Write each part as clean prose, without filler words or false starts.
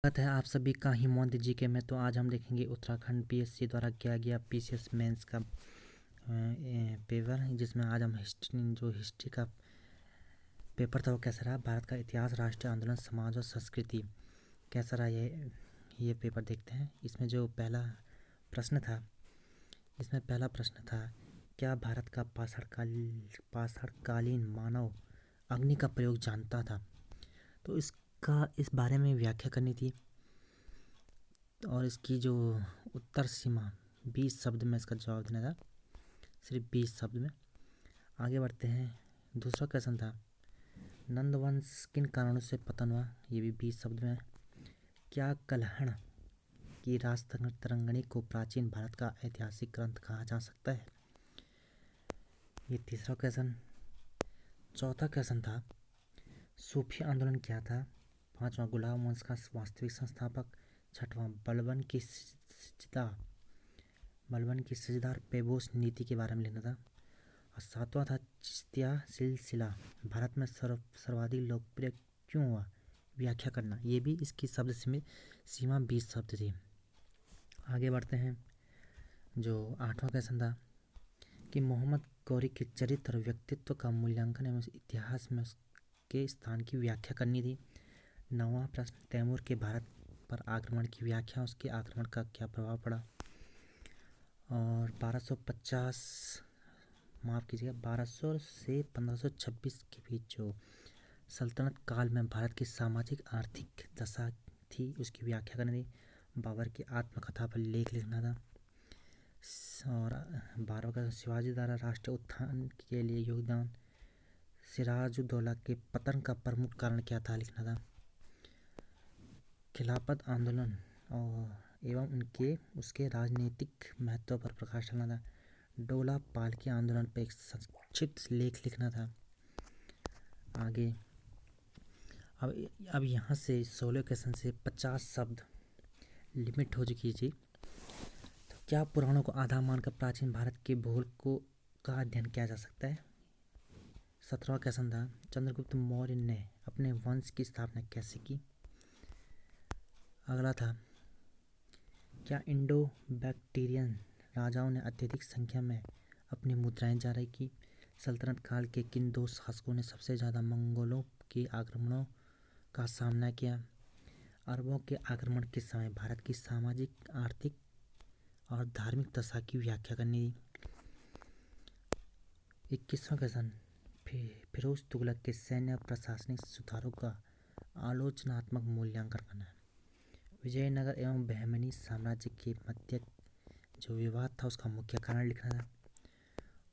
स्वागत है आप सभी का हिमवंत जीके में। तो आज हम देखेंगे उत्तराखंड पीएससी द्वारा किया गया पीसीएस मेंस का पेपर, जिसमें आज हम हिस्ट्री का पेपर था वो कैसा रहा, भारत का इतिहास, राष्ट्रीय आंदोलन, समाज और संस्कृति कैसा रहा, ये पेपर देखते हैं। इसमें जो पहला प्रश्न था, क्या भारत का पाषाणकालीन मानव अग्नि का प्रयोग जानता था? तो इस बारे में व्याख्या करनी थी और इसकी जो उत्तर सीमा 20 शब्द में इसका जवाब देना था, सिर्फ 20 शब्द में। आगे बढ़ते हैं। दूसरा क्वेश्चन था, नंदवंश किन कारणों से पतन हुआ? ये भी 20 शब्द में है। क्या कल्हण की राजतरंगिणी को प्राचीन भारत का ऐतिहासिक ग्रंथ कहा जा सकता है? ये तीसरा क्वेश्चन। चौथा क्वेश्चन था, सूफी आंदोलन क्या था? पांचवा, गुलाम वंश का वास्तविक संस्थापक। छठवां, बलबन की सजेदार पेबोस नीति के बारे में लिखना था। और सातवां था, चिश्तिया सिलसिला भारत में सर्वाधिक लोकप्रिय क्यों हुआ, व्याख्या करना। ये भी इसकी शब्द सीमा 20 शब्द थी। आगे बढ़ते हैं। जो 8वां क्वेश्चन था कि मोहम्मद गौरी के चरित्र और व्यक्तित्व का मूल्यांकन एवं इतिहास में उसके स्थान की व्याख्या करनी थी। 9वां प्रश्न, तैमूर के भारत पर आक्रमण की व्याख्या, उसके आक्रमण का क्या प्रभाव पड़ा। और 1200 से 1526 के बीच जो सल्तनत काल में भारत की सामाजिक आर्थिक दशा थी, उसकी व्याख्या करनी थी। बाबर की आत्मकथा पर लेख लिखना था। और 12वां का, शिवाजी द्वारा राष्ट्रीय उत्थान के लिए योगदान, सिराजुद्दौला के पतन का प्रमुख कारण क्या था, लिखना था। खिलाफत आंदोलन एवं उसके राजनीतिक महत्व पर प्रकाश डालना था। डोला पालकी आंदोलन पर एक संक्षिप्त लेख लिखना था। आगे अब यहाँ से 16 क्वेश्चन से 50 शब्द लिमिट हो चुकी थी। तो क्या पुराणों को आधार मानकर प्राचीन भारत के भूगोल का अध्ययन किया जा सकता है? 17वां क्वेश्चन था, चंद्रगुप्त मौर्य ने अपने वंश की स्थापना कैसे की? अगला था, क्या इंडो बैक्टीरियन राजाओं ने अत्यधिक संख्या में अपनी मुद्राएं जारी की? सल्तनत काल के किन दो शासकों ने सबसे ज़्यादा मंगोलों के आक्रमणों का सामना किया? अरबों के आक्रमण के समय भारत की सामाजिक, आर्थिक और धार्मिक दशा की व्याख्या करनी थी। 21वां क्वेश्चन, फिरोज तुगलक के सैन्य और प्रशासनिक सुधारों का आलोचनात्मक मूल्यांकन करना है। विजयनगर एवं बहमनी साम्राज्य के मध्य जो विवाद था, उसका मुख्य कारण लिखना था।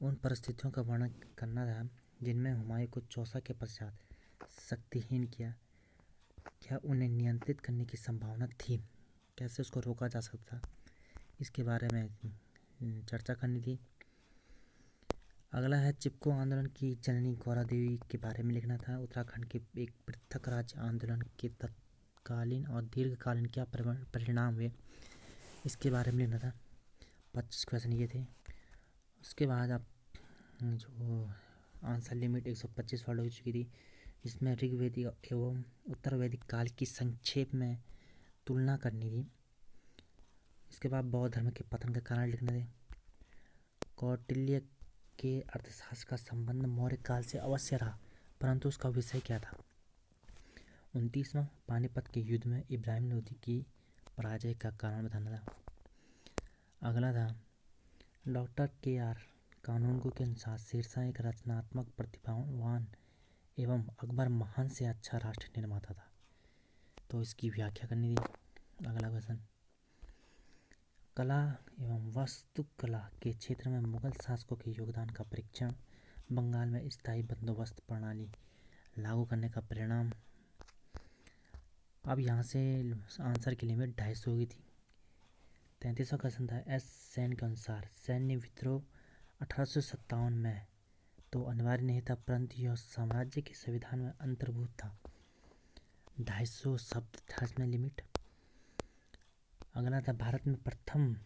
उन परिस्थितियों का वर्णन करना था जिनमें हुमायूं को चौसा के पश्चात शक्तिहीन किया। क्या उन्हें नियंत्रित करने की संभावना थी? कैसे उसको रोका जा सकता था, इसके बारे में चर्चा करनी थी। अगला है, चिपको आंदोलन की जननी गौरा देवी के बारे में लिखना था। उत्तराखंड के एक पृथक राज्य आंदोलन के तत्कालीन और दीर्घकालीन क्या परिणाम हुए, इसके बारे में लिखना था। 25 क्वेश्चन ये थे। उसके बाद आप जो आंसर लिमिट 125 वर्ड हो चुकी थी, जिसमें ऋग्वैदिक एवं उत्तरवैदिक काल की संक्षेप में तुलना करनी थी। इसके बाद बौद्ध धर्म के पतन का कारण लिखने थे। कौटिल्य के अर्थशास्त्र का संबंध मौर्य काल से अवश्य रहा, परंतु उसका विषय क्या था। 29वां, पानीपत के युद्ध में इब्राहिम लोदी की पराजय का कारण बताना था। अगला था, डॉक्टर KR कानूनगो के अनुसार शेरशाह एक रचनात्मक, प्रतिभावान एवं अकबर महान से अच्छा राष्ट्र निर्माता था, तो इसकी व्याख्या करनी थी। अगला क्वेश्चन, कला एवं वास्तुकला के क्षेत्र में मुगल शासकों के योगदान का परीक्षण, बंगाल में स्थायी बंदोबस्त प्रणाली लागू करने का परिणाम। अब यहाँ से आंसर की लिमिट 250 होगी थी। 33वां क्वेश्चन था, एस सेन के अनुसार सैन्य विद्रोह 1857 में तो अनिवार्य नहीं था, परंतु यह साम्राज्य के संविधान में अंतर्भूत था। 250 शब्द था इसमें लिमिट। अगला था, भारत में प्रथम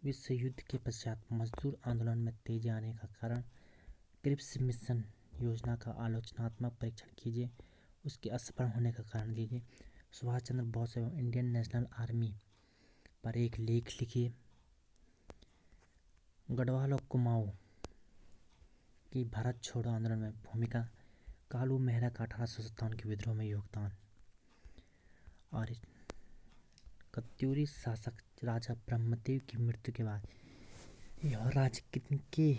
विश्व युद्ध के पश्चात मजदूर आंदोलन में तेजी आने का कारण, क्रिप्स मिशन योजना का आलोचनात्मक परीक्षण कीजिए, उसके असफल होने का कारण दीजिए। सुभाष चंद्र बोस एवं इंडियन नेशनल आर्मी पर एक लेख लिखिए। गढ़वाल और कुमाऊं की भारत छोड़ो आंदोलन में भूमिका, कालू मेहरा का 1857 के विद्रोह में योगदान, और कत्यूरी शासक राजा ब्रह्मदेव की मृत्यु के बाद यह राज्य किनके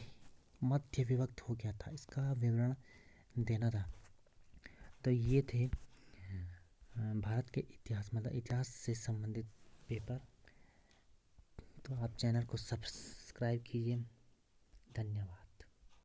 मध्य विभक्त हो गया था, इसका विवरण देना था। तो ये थे भारत के इतिहास, मतलब इतिहास से संबंधित पेपर। तो आप चैनल को सब्सक्राइब कीजिए। धन्यवाद।